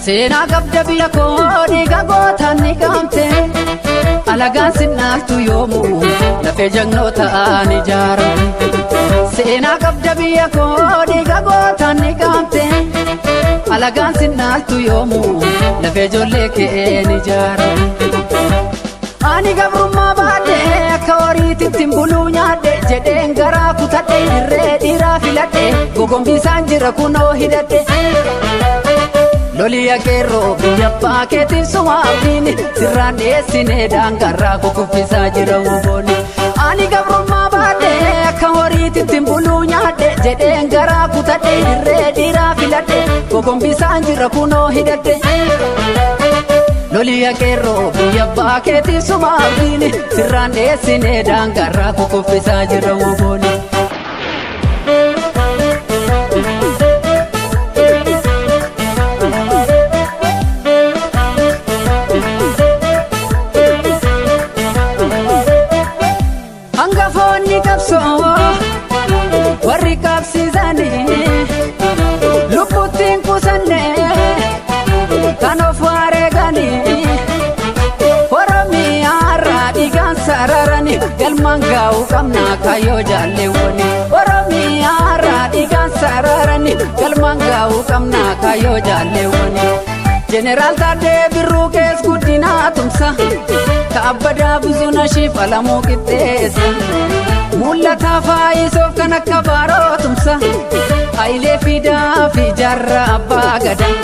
Seenaa qabda biyya koo dhiiga gootaan ni qaamte alagaan sinnaaltu yoomuu lafee jagnootaan ijaaramte. Seenaa qabda biyya koo dhiiga gootaan ni qaamte alagaan sinnaaltu yoomuu lafee ijoollee keen ijaaramte. Ani gabrummaa baadhee akka horiititti buluu nyaadhe jedheen garaa kutadhe irree dhiiraa filadhe gogombisaan jira kunoo hidhadhe. Loliya keerroo biyya abbaa keetiif sumaafini sirraan dhiyeessinee daangarraa kukuffisaa jira woboonni. Ani gabrummaa baadhee akka horiititti buluu nyaadhe jedheen garaa kutadhe irree dhiiraa filadhe gogombisaan jira kunoo hidhadhe. Loliya keerroo biyya abbaa keetiif sumaafini sirraan dhiyeessinee daangarraa kukuffisaa jira woboonni. Hangafoonni qabsoo warri qabsiisanii lubbuttiin qusannee kan of wareeganii Oromiyaarraa dhiigaan sararanii galmaan gaa'uu qabnaa kaayyoo jaalleewwanii. Oromiyaarraa dhiigaan sararanii galmaan gaa'uu qabnaa kaayyoo jaalleewwanii. Jeneraal Taaddee Birruu kees guddinaa tumsa kaabbadaa Buzuunashiif alamuu qixxeessa. Mul'ataa faayisoof kan akka baaroo tumsa Hayilee Fidaa fi Jaarraa Abbaa Gadaa.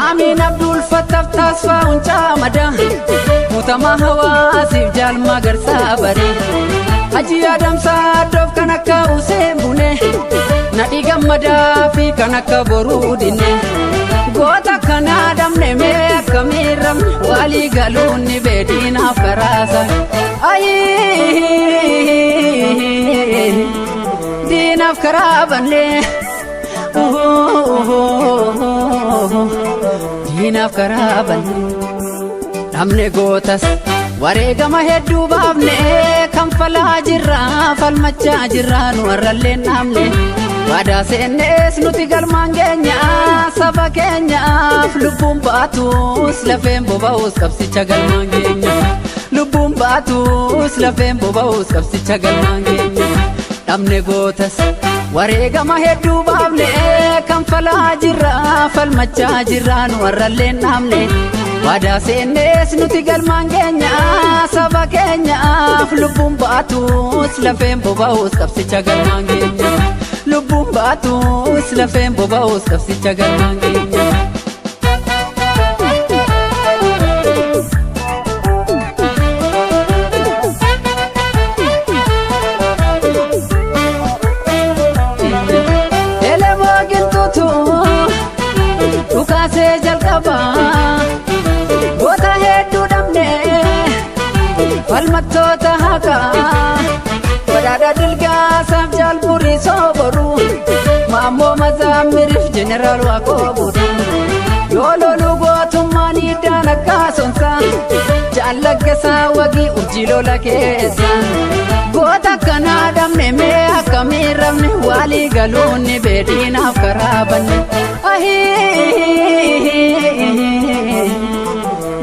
Amiin Abdul Fattaaf Taasfaa Huncaa Madaa Mutamaa Hawaasiif Jaalmaa Garsaa Baree. Hajii Adamsaa Doof kan akka Useen Bunee Nadhii Gammadaa fi kan akka Boruu Dinnee. Goota kana damne mee akka miiramne walii galuun ni beediinaaf karaasa. Diinaaf karaa banne diinaaf karaa banne namne gootas wareegama hedduu baafne kan falaa jirra falmachaa jirra nu warrallee namne. Waadaa seennees nuti galmaan keenya saba keenyaaf lubbuun baatus lafeen boba'us qabsicha galmaan keenya. Lubbuun baatus lafeen boba'us qabsicha galmaan keenya. Dhabne gootas wareegama hedduu baafne kan falaa jirra falmachaa jirra nu warrallee namne. Waadaa seennees nuti galmaan keenya saba keenyaaf lubbuun baatus lafeen boba'us qabsicha galmaan keenya. Lubbuun baatus lafeen boba'us qabsicha galmaan keenya. Elemoo giltuutu dhukaasee jalqaba goota hedduu dhabne falmattoota haqaa. Badhaadha Dilgaasaaf Jaalburii Sooboruu Maammoo Mazaamiriif Jeneraal Waaqoo Buutuu yoo loluu gootummaan hiddaan akkaasonsaa Jaallaggasaa Wagii urjii lola keessa. Goota akkanaa dhabne mee akka miiramne walii galuun ni beediinaaf karaa banne.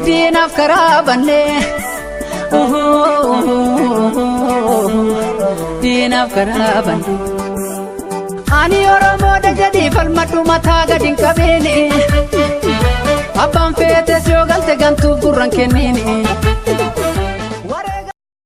Diinaaf karaa banne. Diinaaf karaa banne. Ani Oromoodha jedhii falmadhu mataa gadi hin qabeeni. Abbaan feetes yoo galte gantuuf gurra hin kenniini.